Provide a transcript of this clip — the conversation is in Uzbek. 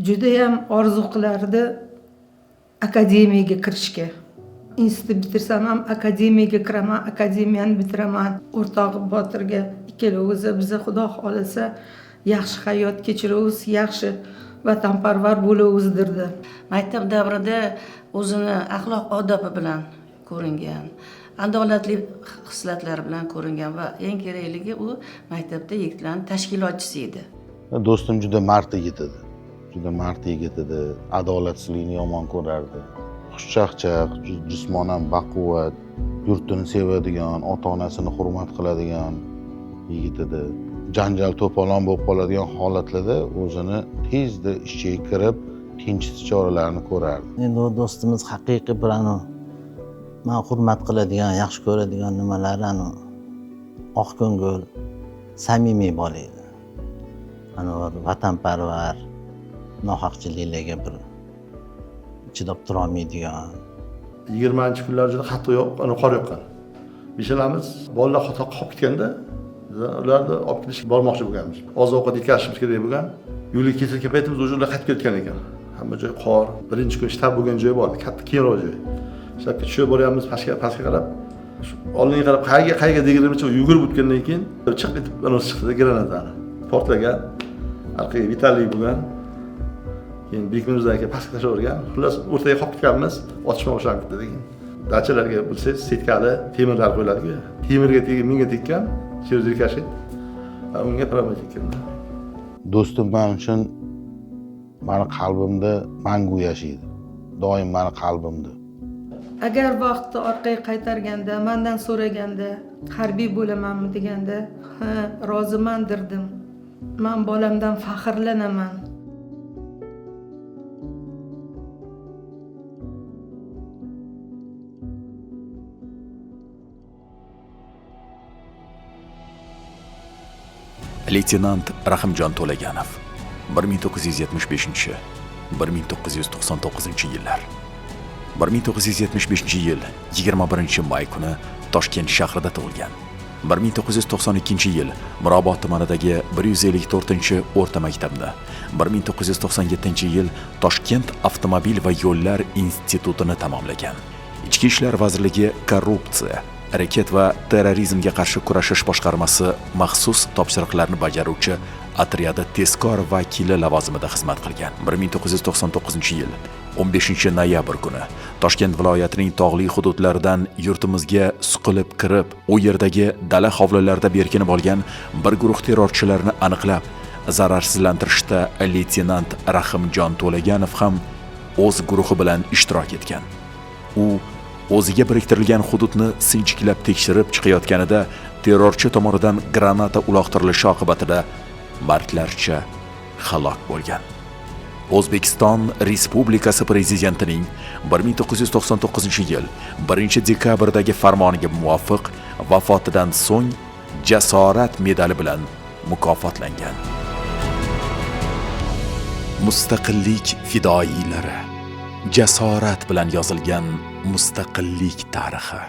Judayam orzu qilardi akademiyaga kirishga. Institut bitirsam ham akademiyaga kiraman, akademiyani bitiraman. O'rtog'i Botirga ikkalamiz bizni Xudo xolasa yaxshi hayot kechiramiz, yaxshi vatanparvar bo'lamiz derdi. Maktab davrida o'zini axloq odobi bilan ko'ringan, adolatli xislatlar bilan ko'ringan va eng kerakligi u maktabda yigitlarning tashkilotchisi edi. Do'stim juda mard yigit edi. Juda mard yigit edi. Adolatsizlikni yomon ko'rardi. Xushchaqchaq, jismonan baquvvat, yurtini sevadigan, ota-onasini hurmat qiladigan yigit edi. Janjal to'polon bo'lib qoladigan holatlarda o'zini tezda ishga kirib, tinchitish choralarini ko'rardi. Endi u do'stimiz haqiqiy bir men hurmat qiladigan, yaxshi ko'radigan nimalari oq ko'ngil, samimiy bola edi. Vatanparvar, nohaqchiliklarga bir chidab turolmaydigan. 20-kunlar juda qattiq qor yoqqan. Beshalamiz bolalar xato qolib ketganda, ularni olib ketishga bormoqchi bo'lganmiz. Oziq-ovqat yetkazishimiz kerak bo'lgan. Yo'lga ketayotgan paytimizda o'shalar qaytib ketgan ekan. Hamma joy qor. Birinchi kun shtab bo'lgan joy bor, katta keyinroq joy. Shtabga tushib boryapmiz, pastga qarab, oldinga qarab qayga degirimicha yugurib o'tgandan keyin chiqib ketib chiqdi granatani. Portlagan. Orqaga Vitaliy bo'lgan. Keyin bekimizdan aka pastga tashlab o'rgan. Xullas o'rtaga qolib ketganmiz, otishma boshlanib ketdi degan. Dachalarga bilsangiz, setkali temirlar qo'yiladi-ku. Temirga tegib, menga tekkan, cherozir kashit. Unga travma tekkan. Do'stim men uchun meni qalbimda mangu yashaydi. Doim meni qalbimda. Agar vaqtni orqaga qaytarganda, mendan so'raganda, harbiy bo'lamanmi deganda, ha, roziman derdim. Men bolamdan faxrlanaman. Leytenant Rahimjon To'laganov 1975-1999-yillar. 1975-yil 21-may kuni Toshkent shahrida tug'ilgan. 1992-yil Mirobod tumanidagi 154-o'rta maktabda, 1997-yil Toshkent avtomobil va yo'llar institutini tamomlagan. Ichki ishlar vazirligi korrupsiya, harakat va terrorizmga qarshi kurashish boshqarmasi maxsus topshiriqlarni bajaruvchi otryadi tezkor vakili lavozimida xizmat qilgan. 1999-yil 15-noyabr kuni Toshkent viloyatining tog'li hududlaridan yurtimizga suqilib kirib, u yerdagi dala hovlilarda berkinib olgan bir guruh terrorchilarni aniqlab, zararsizlantirishda leytenant Rahimjon To'laganov ham o'z guruhi bilan ishtirok etgan. U o'ziga biriktirilgan hududni sinchiklab tekshirib chiqayotganida terrorchi tomonidan granata uloqtirilishi oqibatida mardlarcha halok bo'lgan. O'zbekiston Respublikasi Prezidentining 1999-yil 1-dekabrdagi farmoniga muvofiq vafotidan so'ng jasorat medali bilan mukofotlangan. Mustaqillik fidoyilari, jasorat bilan yozilgan mustaqillik tarixi.